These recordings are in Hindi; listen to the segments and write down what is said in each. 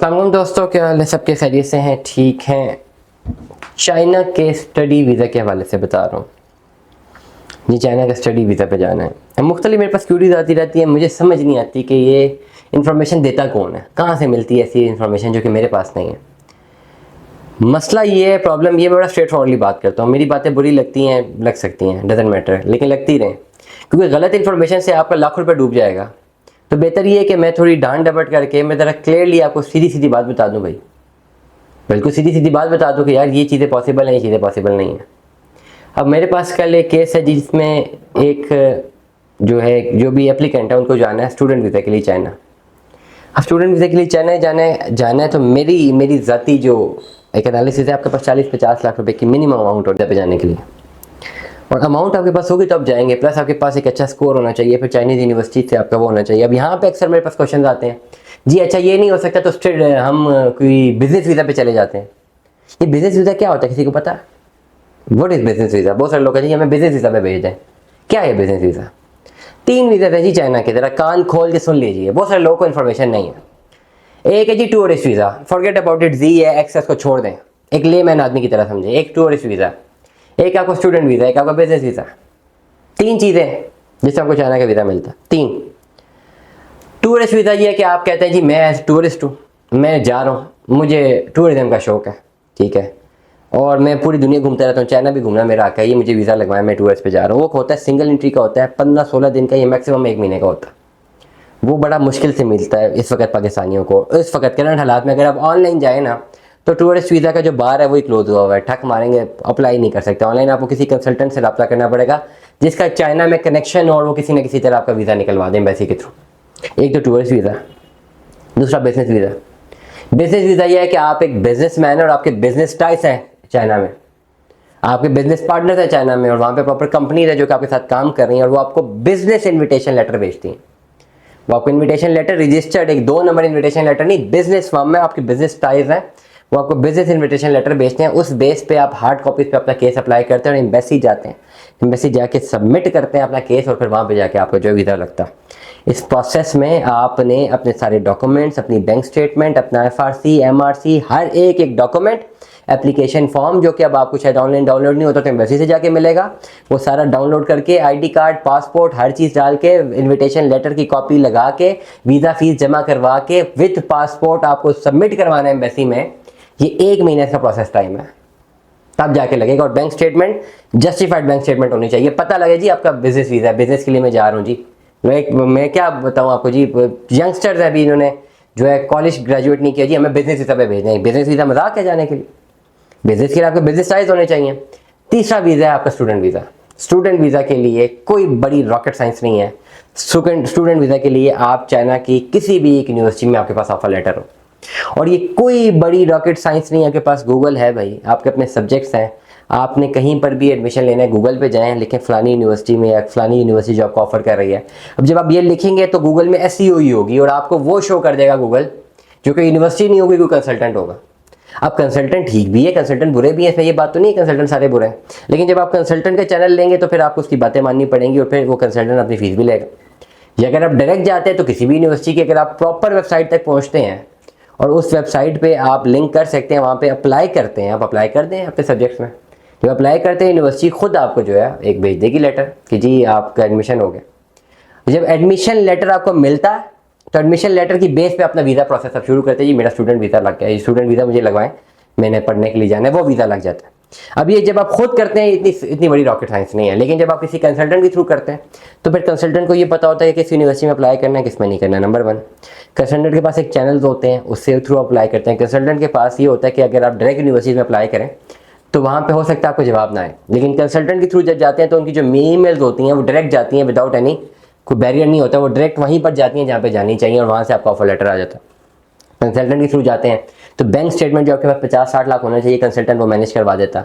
तमाम दोस्तों, क्या हाल है? सबके खैरियत से हैं? ठीक हैं। चाइना के स्टडी वीज़ा के हवाले से बता रहा हूँ जी। चाइना का स्टडी वीज़ा पे जाना है। मुख्तलिफ मेरे पास क्यूरीज आती रहती है, मुझे समझ नहीं आती कि ये इन्फॉर्मेशन देता कौन है, कहाँ से मिलती है ऐसी इन्फॉर्मेशन जो कि मेरे पास नहीं है। मसला ये है, प्रॉब्लम ये, मैं बड़ा स्ट्रेट फॉरवर्डली बात करता हूँ। मेरी बातें बुरी लगती हैं, लग सकती हैं, डजेंट मैटर, लेकिन लगती रहें, क्योंकि गलत इन्फॉर्मेशन से आपका लाखों रुपये डूब जाएगा। तो बेहतर ये है कि मैं थोड़ी डांट डपट करके मैं ज़रा क्लियरली आपको सीधी सीधी बात बता दूँ भाई। बिल्कुल सीधी सीधी बात बता दूँ कि यार ये चीज़ें पॉसिबल हैं, ये चीज़ें पॉसिबल नहीं हैं। अब मेरे पास कल एक केस है जिसमें एक जो भी एप्लीकेंट है उनको जाना है स्टूडेंट वीज़ा के लिए चाइना। अब स्टूडेंट वीज़ा के लिए जाना है तो मेरी ज़ाती जो एक एनालिसिस है, आपके पास 40-50 लाख रुपए की मिनिमम अमाउंट होता है पे जाने के लिए, और अमाउंट आपके पास होगी तो आप जाएंगे। प्लस आपके पास एक अच्छा स्कोर होना चाहिए, फिर चाइनीज़ यूनिवर्सिटी से आपका वो होना चाहिए। अब यहाँ पे अक्सर मेरे पास क्वेश्चन आते हैं, जी अच्छा ये नहीं हो सकता तो स्ट्रेट हम कोई बिजनेस वीज़ा पे चले जाते हैं। ये बिजनेस वीज़ा क्या होता है, किसी को पता है? What is business visa? बहुत सारे लोग कहते हैं हमें बिजनेस वीज़ा पे भेज दें। क्या है बिजनेस वीज़ा? 3 वीज़ा है जी चाइना के, ज़रा कान खोल के सुन लीजिए, बहुत सारे लोगों को इन्फॉर्मेशन नहीं है। एक है जी tourist visa, forget about it, जी है एक्सेस को छोड़ दें, एक लेमैन आदमी की तरह समझे। एक टूरिस्ट वीज़ा, एक आपको स्टूडेंट वीज़ा, एक आपका बिजनेस वीज़ा। 3 चीज़ें जिससे आपको चाइना का वीज़ा मिलता है। 3 टूरिस्ट वीज़ा ये है कि आप कहते हैं जी मैं टूरिस्ट हूँ, मैं जा रहा हूँ, मुझे टूरिज्म का शौक़ है, ठीक है, और मैं पूरी दुनिया घूमता रहता हूँ, चाइना भी घूमना मेरा हक है, ये मुझे वीज़ा लगवाया, मैं टूरिस्ट पे जा रहा हूँ। वो होता है सिंगल एंट्री का, होता है 15-16 दिन का, ये मैक्सिमम 1 महीने का होता है। वो बड़ा मुश्किल से मिलता है इस वक्त पाकिस्तानियों को। इस वक्त करंट हालात में अगर आप ऑनलाइन जाए ना तो टूरिस्ट वीज़ा का जो बार है वही क्लोज हुआ हुआ है, ठक मारेंगे, अप्लाई नहीं कर सकते। ऑनलाइन आपको किसी कंसल्टेंट से रब्ता करना पड़ेगा जिसका चाइना में कनेक्शन, और वो किसी न किसी तरह आपका वीज़ा निकलवा दें एम्बेसी के थ्रू। एक तो टूरिस्ट वीज़ा, दूसरा बिजनेस वीज़ा। बिजनेस वीज़ा ये है कि आप एक बिजनेसमैन और आपके बिजनेस टाइज हैं चाइना में, आपके बिजनेस पार्टनर है चाइना में, और वहाँ पे प्रॉपर कंपनीज है जो कि आपके साथ काम कर रही हैं, और वो आपको बिजनेस इन्विटेशन लेटर भेजती हैं। वो आपको इन्विटेशन लेटर रजिस्टर्ड, एक 2 नंबर इन्विटेशन लेटर नहीं, बिजनेस फर्म में आपके बिजनेस टाइज हैं, वो आपको बिजनेस इन्विटेशन लेटर भेजते हैं। उस बेस पे आप हार्ड कॉपीज पे अपना केस अप्लाई करते हैं और एम्बेसी जाते हैं, एम्बेसी जाके सबमिट करते हैं अपना केस, और फिर वहाँ पे जाके आपको जो वीज़ा लगता है। इस प्रोसेस में आपने अपने सारे डॉक्यूमेंट्स, अपनी बैंक स्टेटमेंट, अपना FRC, MRC, हर एक डॉक्यूमेंट, एप्लीकेशन फॉर्म जो कि अब आपको शायद ऑनलाइन डाउनलोड नहीं होता तो एम्बेसी से जाके मिलेगा, वो सारा डाउनलोड करके ID कार्ड, पासपोर्ट, हर चीज़ डाल के, इन्विटेशन लेटर की कॉपी लगा के, वीज़ा फीस जमा करवा के विद पासपोर्ट आपको सबमिट करवाना है एम्बेसी में। ये 1 महीने का प्रोसेस टाइम है, तब जाके लगेगा। और bank statement, justified bank statement होनी चाहिए, पता लगे जी आपका बिजनेस वीज़ा है, बिजनेस के लिए मैं जा रहा हूँ जी। मैं क्या बताऊँ आपको जी, यंगस्टर्स हैं अभी, इन्होंने जो है कॉलेज ग्रेजुएट नहीं किया जी, हमें बिजनेस वीज़ा पे भेजना है। बिजनेस वीज़ा मजाक है जाने के लिए, बिजनेस के लिए आपके बिजनेस टाइज होने चाहिए। तीसरा वीज़ा है आपका स्टूडेंट वीज़ा। स्टूडेंट वीज़ा के लिए कोई बड़ी रॉकेट साइंस नहीं है। स्टूडेंट वीज़ा के लिए आप चाइना की किसी भी एक यूनिवर्सिटी में आपके पास ऑफर लेटर हो, और ये कोई बड़ी रॉकेट साइंस नहीं है। आपके पास गूगल है भाई, आपके अपने सब्जेक्ट्स हैं, आपने कहीं पर भी एडमिशन लेना है गूगल पे जाएं, लेकिन फ़लानी यूनिवर्सिटी में या फ़लानी यूनिवर्सिटी जो आपको ऑफर कर रही है। अब जब आप ये लिखेंगे तो गूगल में SEO ही होगी, और आपको वो शो कर देगा गूगल जो कि यूनिवर्सिटी नहीं होगी, कोई कंसल्टेंट होगा। अब कंसल्टेंट ठीक भी है, कंसल्टेंट बुरे भी हैं, इसमें ये बात तो नहीं है कंसल्टेंट सारे बुरे हैं, लेकिन जब आप कंसल्टेंट का चैनल लेंगे तो फिर आपको उसकी बातें माननी पड़ेंगी, और फिर वो कंसल्टेंट अपनी फीस भी लेगा। या अगर आप डायरेक्ट जाते हैं तो किसी भी यूनिवर्सिटी की, अगर आप प्रॉपर वेबसाइट तक पहुँचते हैं और उस वेबसाइट पे आप लिंक कर सकते हैं, वहाँ पे अप्लाई करते हैं, आप अप्लाई कर दें अपने सब्जेक्ट्स में। जब अप्लाई करते हैं यूनिवर्सिटी खुद आपको जो है एक भेज देगी लेटर कि जी आपका एडमिशन हो गया। जब एडमिशन लेटर आपको मिलता है तो एडमिशन लेटर की बेस पे अपना वीज़ा प्रोसेस आप शुरू करते हैं। जी मेरा स्टूडेंट वीज़ा लग गया, स्टूडेंट वीज़ा मुझे लगवाएं, मैंने पढ़ने के लिए जाना है, वो वीज़ा लग जाता है। अब ये जब आप खुद करते हैं इतनी बड़ी रॉकेट साइंस नहीं है, लेकिन जब आप किसी कंसल्टेंट के थ्रू करते हैं तो फिर कंसल्टेंट को ये पता होता है कि किस यूनिवर्सिटी में अप्लाई करना है, किस में नहीं करना है। नंबर 1, कंसल्टेंट के पास एक चैनल्स होते हैं, उससे थ्रू अप्लाई करते हैं। कंसल्टेंट के पास ये होता है कि अगर आप डायरेक्ट यूनिवर्सिटी में अप्लाई करें तो वहाँ पे हो सकता है आपको जवाब ना आए, लेकिन कंसल्टेंट के थ्रू जब जाते हैं तो उनकी जो ईमेल्स होती हैं वो डायरेक्ट जाती हैं, विदाउट एनी कोई बैरियर नहीं होता, वो डायरेक्ट वहीं पर जाती हैं जहाँ पे जानी चाहिए, और वहाँ से आपका ऑफर लेटर आ जाता है। कंसल्टेंट के थ्रू जाते हैं तो बैंक स्टेटमेंट जो आपके पास 50-60 लाख होना चाहिए, कंसल्टेंट वो मैनेज करवा देता।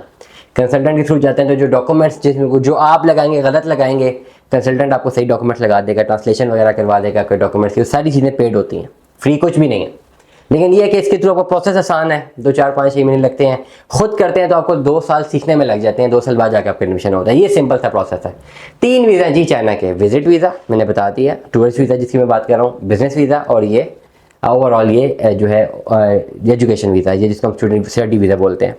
कंसल्टेंट के थ्रू जाते हैं तो जो डॉक्यूमेंट्स जिसमें जो आप लगाएंगे गलत लगाएंगे, कंसल्टेंट आपको सही डॉक्यूमेंट्स लगा देगा, ट्रांसलेशन वगैरह करवा देगा, कोई डॉक्यूमेंट्स की सारी चीज़ें पेड होती हैं, फ्री कुछ भी नहीं है। लेकिन ये है कि इसके थ्रू आपका प्रोसेस आसान है, 2-4-5-6 महीने लगते हैं। खुद करते हैं तो आपको 2 साल सीखने में लग जाते हैं, 2 साल बाद जाकर आपका एडमिशन होता है। ये सिंपल सा प्रोसेस है। 3 वीज़ा जी चाइना के, विजिट वीज़ा मैंने बता दिया, टूरिस्ट वीज़ा जिसकी मैं बात कर रहा हूँ, बिजनेस वीज़ा, और ये ओवरऑल ये जो है एजुकेशन वीज़ा है, ये जिसको हम स्टूडेंट स्टडी वीज़ा बोलते हैं।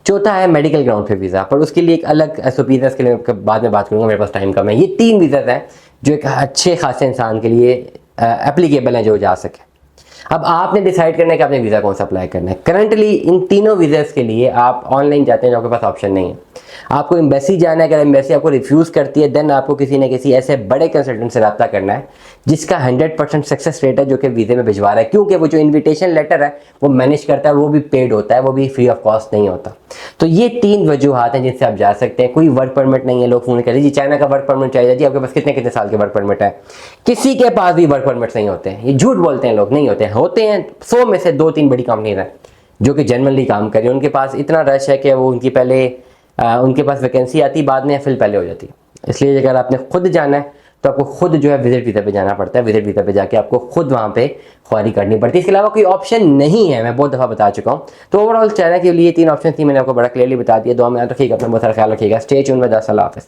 चौथा है मेडिकल ग्राउंड पे वीज़ा, पर उसके लिए एक अलग एसओपी है, इसके लिए बाद में बात करूँगा, मेरे पास टाइम कम है। ये 3 वीज़ा हैं जो एक अच्छे खासे इंसान के लिए एप्लीकेबल हैं, जो जा सके। अब आपने डिसाइड करना है कि आपने वीज़ा कौन सा अप्लाई करना है। करंटली इन तीनों वीज़ास के लिए आप ऑनलाइन जाते हैं, जो आपके पास ऑप्शन नहीं है। आपको एम्बेसी जाना है, अगर एम्बेसी आपको रिफ्यूज़ करती है देन आपको किसी न किसी ऐसे बड़े कंसल्टेंट से रब्ता करना है जिसका 100% सक्सेस रेट है, जो कि वीज़े में भिजवा रहा है, क्योंकि वो जो इन्विटेशन लेटर है वो मैनेज करता है, वो भी पेड होता है, वो भी फ्री ऑफ कॉस्ट नहीं होता। तो ये 3 वजूहात हैं जिनसे आप जा सकते हैं। कोई वर्क परमिट नहीं है, लोग फ़ोन कर जी चाइना का वर्क परमिट चाहिए जी, आपके पास कितने कितने साल के वर्क परमिट है। किसी के पास भी वर्क परमिट नहीं होते हैं, ये झूठ बोलते हैं लोग, नहीं होते हैं 100 में से 2-3 बड़ी कंपनीज हैं जो कि जनरली काम कर रही हैं। उनके पास इतना रश है कि वो उनकी पहले उनके पास वैकेंसी आती बाद में या फिर पहले हो जाती है। इसलिए अगर आपने खुद जाना है तो आपको खुद जो है विजिट वीज़ा पे जाना पड़ता है। विजिट वीज़ा पे जाके आपको खुद वहाँ पे ख्वारी करनी पड़ती है, इसके अलावा कोई ऑप्शन नहीं है, मैं बहुत दफ़ा बता चुका हूँ। तो ओवरऑल चाइना के लिए 3 ऑप्शन थी, मैंने आपको बड़ा क्लियरली बता दिया। दुआ में याद रखिएगा, अपना बहुत सारा ख्याल रखिएगा। स्टे ट्यून्ड, अल्लाह हाफ़िज़।